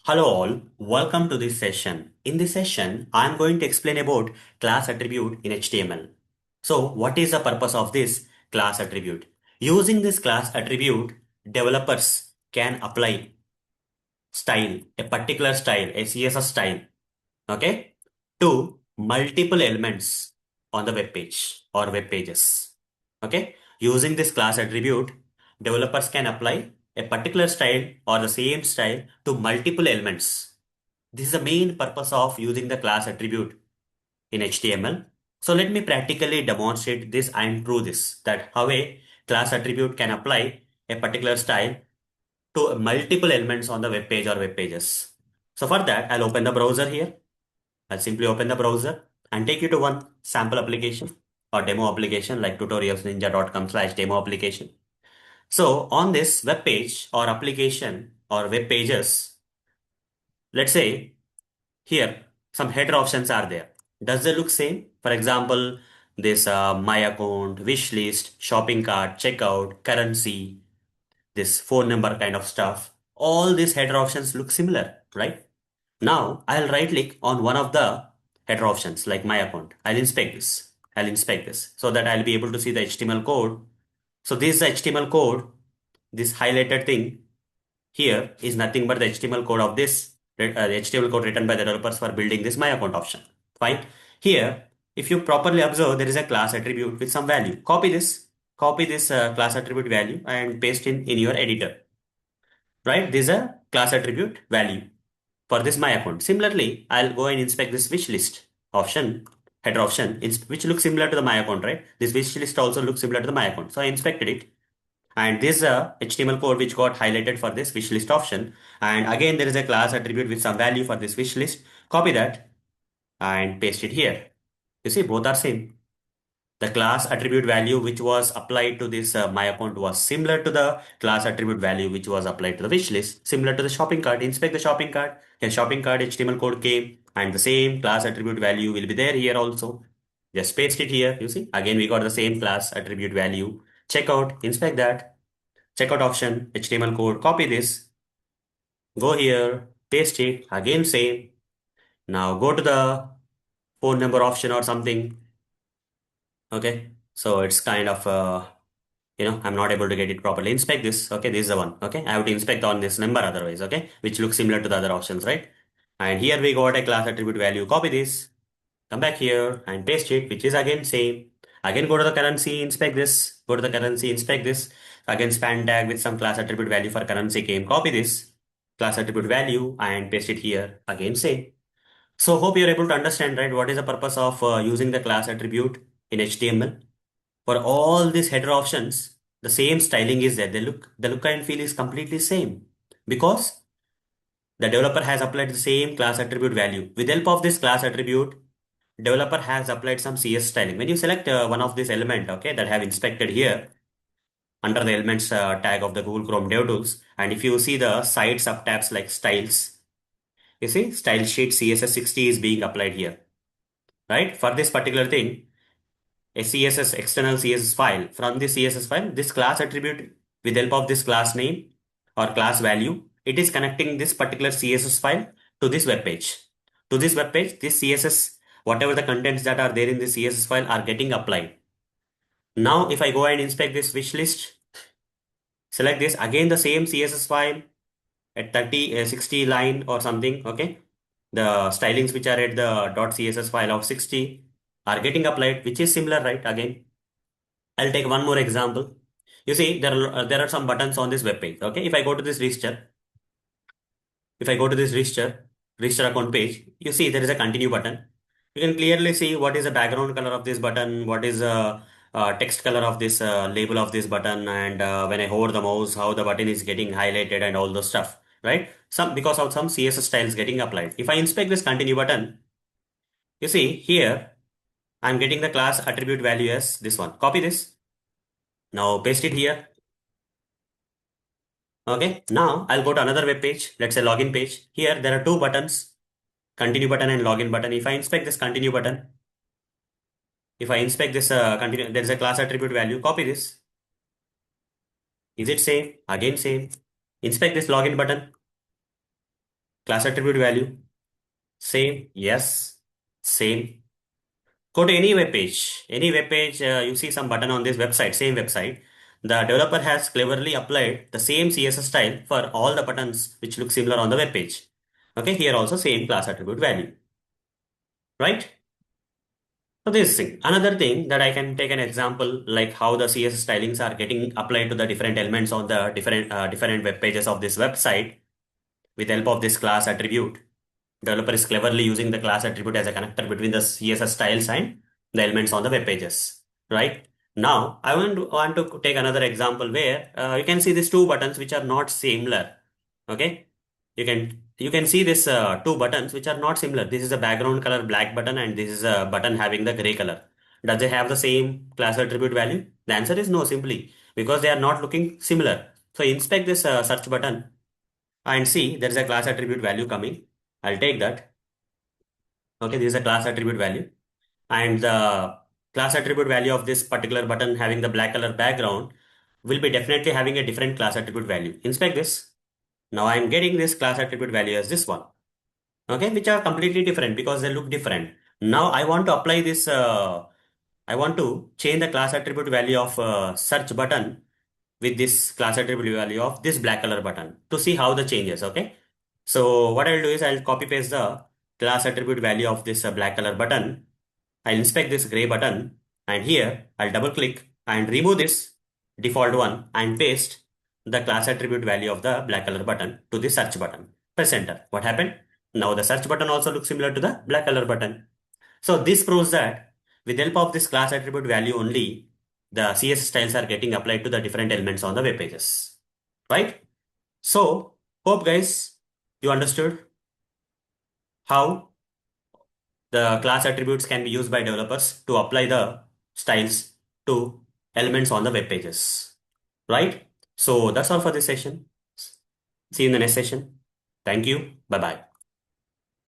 Hello all, welcome to this session. In this session, I am going to explain about class attribute in HTML. So, what is the purpose of this class attribute? Using this class attribute, developers can apply style, a particular style, a CSS style, okay, to multiple elements on the web page or web pages. Okay, using this class attribute, developers can apply a particular style or the same style to multiple elements. This is the main purpose of using the class attribute in HTML. So let me practically demonstrate this and prove this, that how a class attribute can apply a particular style to multiple elements on the web page or web pages. So for that, I'll open the browser here. I'll simply open the browser and take you to one sample application or demo application like tutorialsninja.com/demo application. So on this web page or application or web pages, let's say here some header options are there. Does they look same? For example, this my account, wish list, shopping cart, checkout, currency, this phone number kind of stuff. All these header options look similar, right? Now I'll right click on one of the header options like my account. I'll inspect this. I'll inspect this so that I'll be able to see the HTML code. So this is the HTML code. This highlighted thing here is nothing but the HTML code of this, the HTML code written by the developers for building this my account option. Fine. Here, if you properly observe, there is a class attribute with some value. Copy this class attribute value and paste in your editor. Right? This is a class attribute value for this my account. Similarly, I'll go and inspect this wish list option, header option, which looks similar to the my account, right? This wish list also looks similar to the my account. So I inspected it. And this HTML code which got highlighted for this wish list option. And again, there is a class attribute with some value for this wish list. Copy that and paste it here. You see, both are same. The class attribute value which was applied to this my account was similar to the class attribute value which was applied to the wish list, similar to the shopping cart. Inspect the shopping cart. A shopping cart HTML code came and the same class attribute value will be there here also. Just paste it here. You see, again, we got the same class attribute value. Checkout, inspect that. Checkout option, HTML code, copy this. Go here, paste it, again same. Now go to the phone number option or something. Okay, so it's kind of I'm not able to get it properly. Inspect this. Okay, this is the one. Okay, I have to inspect on this number otherwise. Okay, which looks similar to the other options, right? And here we got a class attribute value. Copy this, come back here and paste it, which is again same. Again, go to the currency, inspect this. Go to the currency, inspect this. Again, span tag with some class attribute value for currency came. Copy this class attribute value and paste it here. Again, same. So hope you're able to understand, right? What is the purpose of using the class attribute in HTML? For all these header options, the same styling is there. The look and feel is completely same because the developer has applied the same class attribute value. With help of this class attribute, developer has applied some CS styling. When you select one of this element, okay, that I have inspected here under the elements tag of the Google Chrome DevTools, and if you see the side subtabs like styles, you see style sheet CSS 60 is being applied here, right? For this particular thing, a CSS external CSS file. From this CSS file, this class attribute with help of this class name or class value, it is connecting this particular CSS file to this web page. To this web page, this CSS, whatever the contents that are there in this CSS file are getting applied. Now, if I go and inspect this wish list, select this again the same CSS file at 30, 60 line or something. Okay, the stylings which are at the .css file of 60 are getting applied, which is similar, right? Again, I'll take one more example. You see, there are some buttons on this web page. Okay, if I go to this register, if I go to this register account page, you see there is a continue button. You can clearly see what is the background color of this button, what is the text color of this label of this button, and when I hover the mouse, how the button is getting highlighted and all those stuff, right? Some because of some CSS styles getting applied. If I inspect this continue button, you see here I'm getting the class attribute value as this one. Copy this. Now paste it here. Okay, now I'll go to another web page. Let's say login page. Here there are two buttons, continue button and login button. If I inspect this continue button, if I inspect this continue, there is a class attribute value. Copy this. Is it same? Again same. Inspect this login button. Class attribute value, same, yes, same. Go to any web page. Any web page, you see some button on this website, same website. The developer has cleverly applied the same CSS style for all the buttons which look similar on the web page. Okay, here also same class attribute value, right? So this thing. Another thing that I can take an example like how the CSS stylings are getting applied to the different elements on the different web pages of this website with the help of this class attribute. Developer is cleverly using the class attribute as a connector between the CSS styles and the elements on the web pages, right? Now, I want to take another example where you can see these two buttons which are not similar. Okay, you can see this two buttons which are not similar. This is a background color black button and this is a button having the gray color. Does they have the same class attribute value? The answer is no, simply because they are not looking similar. So inspect this search button and see there is a class attribute value coming. I'll take that. Okay, this is a class attribute value. And the class attribute value of this particular button having the black color background will be definitely having a different class attribute value. Inspect this. Now I'm getting this class attribute value as this one. Okay, which are completely different because they look different. Now I want to apply this, I want to change the class attribute value of search button with this class attribute value of this black color button to see how the changes. Okay. So what I'll do is I'll copy paste the class attribute value of this black color button. I'll inspect this gray button and here I'll double click and remove this default one and paste the class attribute value of the black color button to the search button. Press enter. What happened? Now the search button also looks similar to the black color button. So this proves that with the help of this class attribute value only, the CSS styles are getting applied to the different elements on the web pages. Right? So hope guys you understood how the class attributes can be used by developers to apply the styles to elements on the web pages. Right? So that's all for this session. See you in the next session. Thank you. Bye bye.